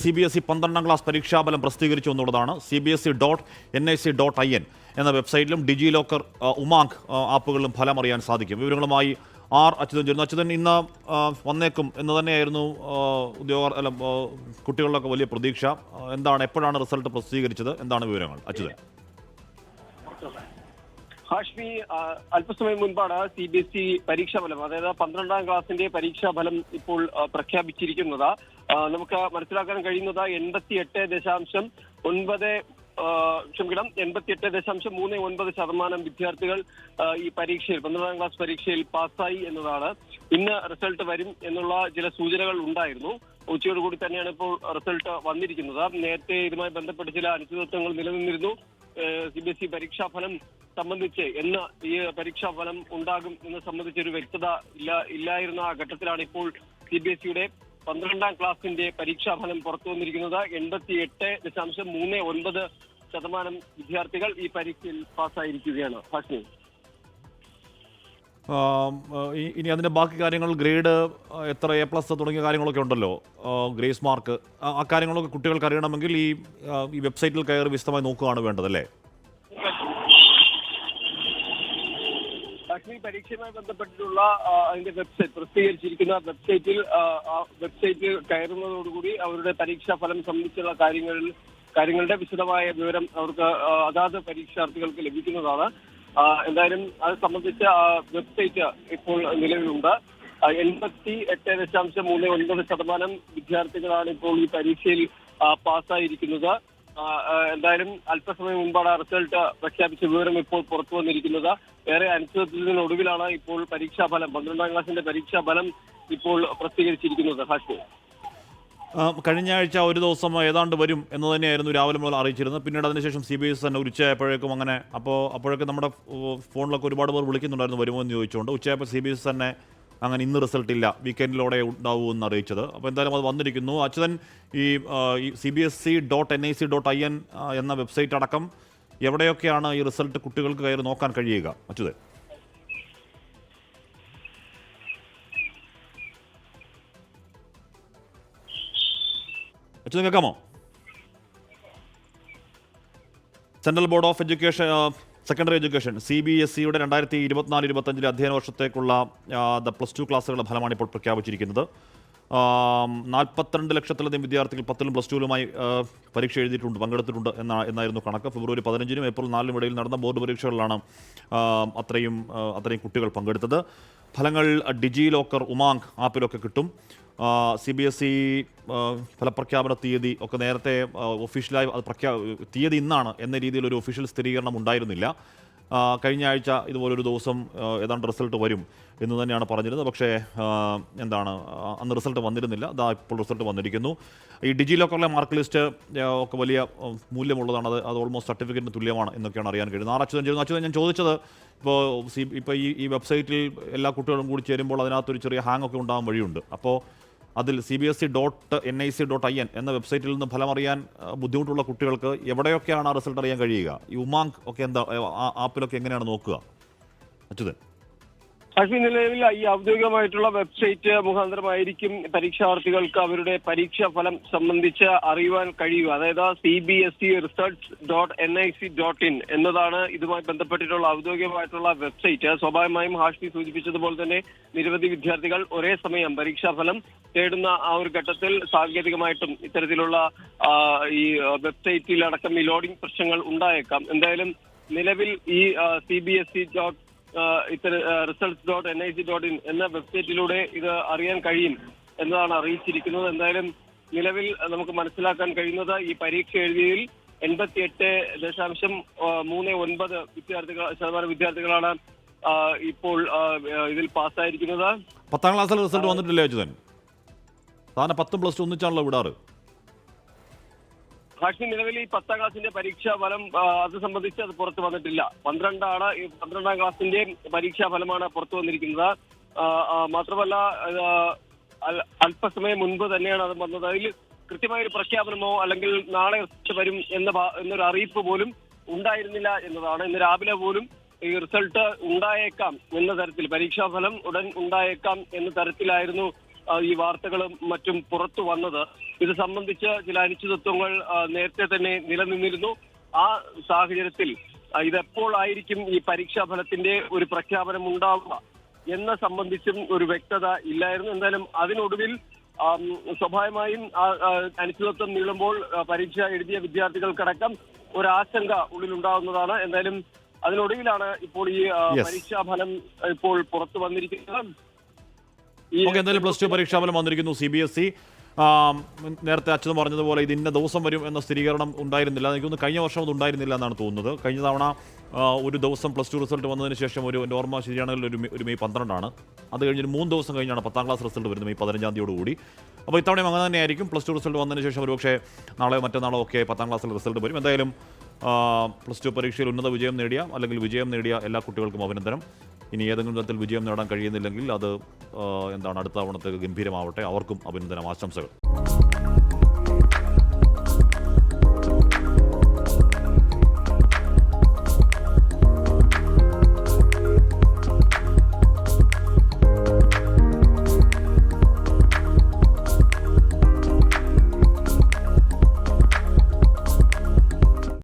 CBSE 12ാം class പരീക്ഷാഫലം പ്രസിദ്ധീകരിച്ചു എന്നുള്ളതാണ്. CBSE.nic.in എന്ന വെബ്സൈറ്റിലും ഡിജി ലോക്കർ, ഉമാങ് ആപ്പുകളിലും ഫലം അറിയാൻ സാധിക്കും. വിവരങ്ങളുമായി ആർ അച്യുതൻ ചേരുന്നു. അച്യുതൻ, ഇന്ന് വന്നേക്കും എന്ന് തന്നെയായിരുന്നു കുട്ടികളിലൊക്കെ വലിയ പ്രതീക്ഷ. എന്താണ്, എപ്പോഴാണ് റിസൾട്ട് പ്രസിദ്ധീകരിച്ചത്, എന്താണ് വിവരങ്ങൾ അച്യുതൻ? ഹാഷ്മി, അല്പസമയം മുൻപാണ് CBSE പരീക്ഷാഫലം, അതായത് 12ാം ക്ലാസിന്റെ പരീക്ഷാഫലം ഇപ്പോൾ പ്രഖ്യാപിച്ചിരിക്കുന്നത്. നമുക്ക് മനസ്സിലാക്കാൻ കഴിയുന്നത് 88.39% വിദ്യാർത്ഥികൾ ഈ പരീക്ഷയിൽ 12ാം ക്ലാസ് പരീക്ഷയിൽ പാസ്സായി എന്നതാണ്. ഇന്ന് റിസൾട്ട് വരും എന്നുള്ള ചില സൂചനകൾ ഉണ്ടായിരുന്നു. ഉച്ചയോടുകൂടി തന്നെയാണ് ഇപ്പോൾ റിസൾട്ട് വന്നിരിക്കുന്നത്. നേരത്തെ ഇതുമായി ബന്ധപ്പെട്ട് ചില അനിശ്ചിതത്വങ്ങൾ നിലനിന്നിരുന്നു. CBSE പരീക്ഷാഫലം സംബന്ധിച്ച് എന്ന് ഈ പരീക്ഷാഫലം ഉണ്ടാകും എന്ന് സംബന്ധിച്ച് ഒരു വ്യക്തത ഇല്ലായിരുന്ന ആ ഘട്ടത്തിലാണ് ഇപ്പോൾ CBSEയുടെ 12ാം ക്ലാസിന്റെ പരീക്ഷാഫലം പുറത്തു വന്നിരിക്കുന്നത്. 88.39% വിദ്യാർത്ഥികൾ ഈ പരീക്ഷയിൽ പാസ്സായിരിക്കുകയാണ്. ഹാഷ്മി, ഇനി അതിന്റെ ബാക്കി കാര്യങ്ങൾ, ഗ്രേഡ് എത്ര, A+ തുടങ്ങിയ കാര്യങ്ങളൊക്കെ ഉണ്ടല്ലോ, ഗ്രേസ് മാർക്ക്, ആ കാര്യങ്ങളൊക്കെ കുട്ടികൾക്ക് അറിയണമെങ്കിൽ ഈ വെബ്സൈറ്റിൽ കയറി വിശദമായി നോക്കുകയാണ് വേണ്ടതല്ലേ? പരീക്ഷയുമായി ബന്ധപ്പെട്ടിട്ടുള്ള അതിന്റെ വെബ്സൈറ്റ് പ്രസിദ്ധീകരിച്ചിരിക്കുന്ന വെബ്സൈറ്റിൽ കയറുന്നതോടുകൂടി അവരുടെ പരീക്ഷാ ഫലം സംബന്ധിച്ചുള്ള കാര്യങ്ങളുടെ വിശദമായ വിവരം അവർക്ക് അതാത് പരീക്ഷാർത്ഥികൾക്ക് ലഭിക്കുന്നതാണ്. എന്തായാലും അത് സംബന്ധിച്ച വെബ്സൈറ്റ് ഇപ്പോൾ നിലവിലുണ്ട്. 88.39% വിദ്യാർത്ഥികളാണ് ഇപ്പോൾ ഈ പരീക്ഷയിൽ പാസ്സായിരിക്കുന്നത്. എന്തായാലും അല്പസമയം മുമ്പാണ് റിസൾട്ട് പ്രഖ്യാപിച്ച വിവരം ഇപ്പോൾ പുറത്തു വന്നിരിക്കുന്നത്. ഏറെ അനിശ്ചിതത്വത്തിനൊടുവിലാണ് ഇപ്പോൾ പരീക്ഷാഫലം, 12ാം ക്ലാസിന്റെ പരീക്ഷാഫലം ഇപ്പോൾ പ്രസിദ്ധീകരിച്ചിരിക്കുന്നത്. ഹാഷ്മി, കഴിഞ്ഞ ആഴ്ച ഒരു ദിവസം ഏതാണ്ട് വരും എന്ന് തന്നെയായിരുന്നു രാവിലെ മുതൽ അറിയിച്ചിരുന്നത്. പിന്നീട് അതിനുശേഷം CBSE തന്നെ ഉച്ചയായപ്പോഴേക്കും അങ്ങനെ, അപ്പോഴേക്കും നമ്മുടെ ഫോണിലൊക്കെ ഒരുപാട് പേർ വിളിക്കുന്നുണ്ടായിരുന്നു വരുമോ എന്ന് ചോദിച്ചുകൊണ്ട്. ഉച്ചയായപ്പോൾ CBSE തന്നെ അങ്ങനെ ഇന്ന് റിസൾട്ട് ഇല്ല, വീക്കെൻഡിലൂടെ ഉണ്ടാവുമെന്ന് അറിയിച്ചത്. അപ്പോൾ എന്തായാലും അത് വന്നിരിക്കുന്നു. അച്യുതൻ, ഈ CBSE.nic.in എന്ന വെബ്സൈറ്റ് അടക്കം എവിടെയൊക്കെയാണ് ഈ റിസൾട്ട് കുട്ടികൾക്ക് കയറി നോക്കാൻ കഴിയുക അച്യുതൻ? അച്യുതൻ കേൾക്കാമോ? Central board of education secondary education CBSEയുടെ 2024-25 അധ്യയന വർഷത്തേക്കുള്ള +2 ക്ലാസ്സുകളുടെ ഫലമാണ് ഇപ്പോൾ പ്രഖ്യാപിച്ചിരിക്കുന്നത്. 42 ലക്ഷത്തിലധികം വിദ്യാർത്ഥികൾ 10ലും +2ലുമായി പരീക്ഷ എഴുതിയിട്ടുണ്ട്, പങ്കെടുത്തിട്ടുണ്ട് എന്നായിരുന്നു കണക്ക്. ഫെബ്രുവരി 15-നും ഏപ്രിൽ 4-നും ഇടയിൽ നടന്ന ബോർഡ് പരീക്ഷകളിലാണ് അത്രയും കുട്ടികൾ പങ്കെടുത്തത്. ഫലങ്ങൾ ഡിജി ലോക്കർ, ഉമാങ് ആപ്പിലൊക്കെ കിട്ടും. CBSE ഫലപ്രഖ്യാപന തീയതി ഒക്കെ നേരത്തെ ഒഫീഷ്യലായി തീയതി ഇന്നാണ് എന്ന രീതിയിൽ ഒരു ഒഫീഷ്യൽ സ്ഥിരീകരണം ഉണ്ടായിരുന്നില്ല. കഴിഞ്ഞ ആഴ്ച ഇതുപോലൊരു ദിവസം ഏതാണ്ട് റിസൾട്ട് വരും എന്ന് തന്നെയാണ് പറഞ്ഞിരുന്നത്. പക്ഷേ അന്ന് റിസൾട്ട് വന്നിരുന്നില്ല. ഇപ്പോൾ റിസൾട്ട് വന്നിരിക്കുന്നു. ഈ ഡിജി ലോക്കറിലെ മാർക്ക് ലിസ്റ്റ് ഒക്കെ വലിയ മൂല്യമുള്ളതാണ്. അത് ഓൾമോസ്റ്റ് സർട്ടിഫിക്കറ്റിന് തുല്യമാണ് എന്നൊക്കെയാണ് അറിയാൻ കഴിയുന്നത്. അച്യുതൻ, ഞാൻ ചോദിച്ചത്, ഇപ്പോൾ ഈ വെബ്സൈറ്റിൽ എല്ലാ കുട്ടികളും കൂടി ചേരുമ്പോൾ അതിനകത്തൊരു ചെറിയ ഹാങ് ഒക്കെ ഉണ്ടാകാൻ വഴിയുണ്ട്. അപ്പോൾ അതിൽ CBSE.nic.in എന്ന വെബ്സൈറ്റിൽ നിന്ന് ഫലം അറിയാൻ ബുദ്ധിമുട്ടുള്ള കുട്ടികൾക്ക് എവിടെയൊക്കെയാണ് ആ റിസൾട്ട് അറിയാൻ കഴിയുക? ഈ ഉമാങ് ഒക്കെ ആപ്പിലൊക്കെ എങ്ങനെയാണ് നോക്കുക അച്യുതൻ? നിലവിൽ ഈ ഔദ്യോഗികമായിട്ടുള്ള വെബ്സൈറ്റ് മുഖാന്തരമായിരിക്കും പരീക്ഷാർത്ഥികൾക്ക് അവരുടെ പരീക്ഷാ ഫലം സംബന്ധിച്ച് അറിയുവാൻ കഴിയുക. അതായത് CBSE.nic.in എന്നതാണ് ഇതുമായി ബന്ധപ്പെട്ടിട്ടുള്ള ഔദ്യോഗികമായിട്ടുള്ള വെബ്സൈറ്റ്. സ്വാഭാവികമായും ഹാഷ്മി സൂചിപ്പിച്ചതുപോലെ തന്നെ നിരവധി വിദ്യാർത്ഥികൾ ഒരേ സമയം പരീക്ഷാഫലം തേടുന്ന ആ ഒരു ഘട്ടത്തിൽ സാങ്കേതികമായിട്ടും ഇത്തരത്തിലുള്ള ഈ വെബ്സൈറ്റിലടക്കം ഈ ലോഡിംഗ് പ്രശ്നങ്ങൾ ഉണ്ടായേക്കാം. എന്തായാലും നിലവിൽ ഈ CBSE.results.nic.in എന്ന വെബ്സൈറ്റിലൂടെ ഇത് അറിയാൻ കഴിയും എന്നതാണ് അറിയിച്ചിരിക്കുന്നത്. എന്തായാലും നിലവിൽ നമുക്ക് മനസ്സിലാക്കാൻ കഴിയുന്നത് ഈ പരീക്ഷ എഴുതിയതിൽ 88.39% വിദ്യാർത്ഥികളാണ് ഇപ്പോൾ ഇതിൽ പാസ്സായിരിക്കുന്നത്. 10ാം ക്ലാസ്സിൽ റിസൾട്ട് വന്നിട്ടില്ലേ അച്യുതൻ? സാധാരണ 10 + 2 ഒന്നിച്ചാണല്ലോ വിടാറ്. ഹാഷ്മി, നിലവിൽ ഈ 10ാം ക്ലാസിന്റെ പരീക്ഷാ ഫലം അത് സംബന്ധിച്ച് അത് പുറത്തു വന്നിട്ടില്ല. 12ാം ക്ലാസിന്റെ പരീക്ഷാ ഫലമാണ് പുറത്തു വന്നിരിക്കുന്നത്. മാത്രമല്ല അല്പസമയം മുൻപ് തന്നെയാണ് അത് വന്നത്. അതിൽ കൃത്യമായൊരു പ്രഖ്യാപനമോ അല്ലെങ്കിൽ നാളെ വരും എന്നൊരു അറിയിപ്പ് പോലും ഉണ്ടായിരുന്നില്ല എന്നതാണ്. ഇന്ന് രാവിലെ പോലും ഈ റിസൾട്ട് ഉണ്ടായേക്കാം എന്ന തരത്തിൽ, പരീക്ഷാഫലം ഉടൻ ഉണ്ടായേക്കാം എന്ന തരത്തിലായിരുന്നു ഈ വാർത്തകളും മറ്റും പുറത്തു വന്നത്. ഇത് സംബന്ധിച്ച് ചില അനിശ്ചിതത്വങ്ങൾ നേരത്തെ തന്നെ നിലനിന്നിരുന്നു. ആ സാഹചര്യത്തിൽ ഇതെപ്പോൾ ആയിരിക്കും ഈ പരീക്ഷാ ഫലത്തിന്റെ ഒരു പ്രഖ്യാപനം ഉണ്ടാവുക എന്ന സംബന്ധിച്ചും ഒരു വ്യക്തത ഇല്ലായിരുന്നു. എന്തായാലും അതിനൊടുവിൽ സ്വാഭാവികമായും അനിശ്ചിതത്വം നീളുമ്പോൾ പരീക്ഷ എഴുതിയ വിദ്യാർത്ഥികൾക്കടക്കം ഒരാശങ്ക ഉള്ളിലുണ്ടാവുന്നതാണ്. എന്തായാലും അതിനൊടുവിലാണ് ഇപ്പോൾ ഈ പരീക്ഷാ ഫലം ഇപ്പോൾ പുറത്തു വന്നിരിക്കുന്നത്. എന്തായാലും പ്ലസ് ടു പരീക്ഷാഫലം വന്നിരിക്കുന്നു. CBSE നേരത്തെ അച്ഛൻ പറഞ്ഞതുപോലെ ഇത് ഇന്ന ദിവസം വരും എന്ന സ്ഥിരീകരണം ഉണ്ടായിരുന്നില്ല. എനിക്കൊന്ന് കഴിഞ്ഞ വർഷം അത് ഉണ്ടായിരുന്നില്ല എന്നാണ് തോന്നുന്നത്. കഴിഞ്ഞ തവണ ഒരു ദിവസം പ്ലസ് ടു റിസൾട്ട് വന്നതിന് ശേഷം ഒരു ഓർമ്മ ശരിയാണെങ്കിൽ ഒരു മെയ് 12 അത് കഴിഞ്ഞൊരു 3 ദിവസം കഴിഞ്ഞാണ് 10ാം ക്ലാസ് റിസൾട്ട് വരുന്നത്, മെയ് 15 കൂടി. അപ്പോൾ ഇത്തവണയും അങ്ങനെ തന്നെയായിരിക്കും. പ്ലസ് ടു റിസൾട്ട് വന്നതിന് ശേഷം ഒരുപക്ഷെ നാളെയോ മറ്റന്നാളോ ഒക്കെ 10ാം ക്ലാസ്സിൽ റിസൾട്ട് വരും. എന്തായാലും പ്ലസ് ടു പരീക്ഷയിൽ ഉന്നത വിജയം നേടിയ അല്ലെങ്കിൽ വിജയം നേടിയ എല്ലാ കുട്ടികൾക്കും അഭിനന്ദനം. ഇനി ഏതെങ്കിലും തരത്തിൽ വിജയം നേടാൻ കഴിയുന്നില്ലെങ്കിൽ അത് അടുത്ത തവണത്തേക്ക് ഗംഭീരമാവട്ടെ. അവർക്കും അഭിനന്ദനം, ആശംസകൾ.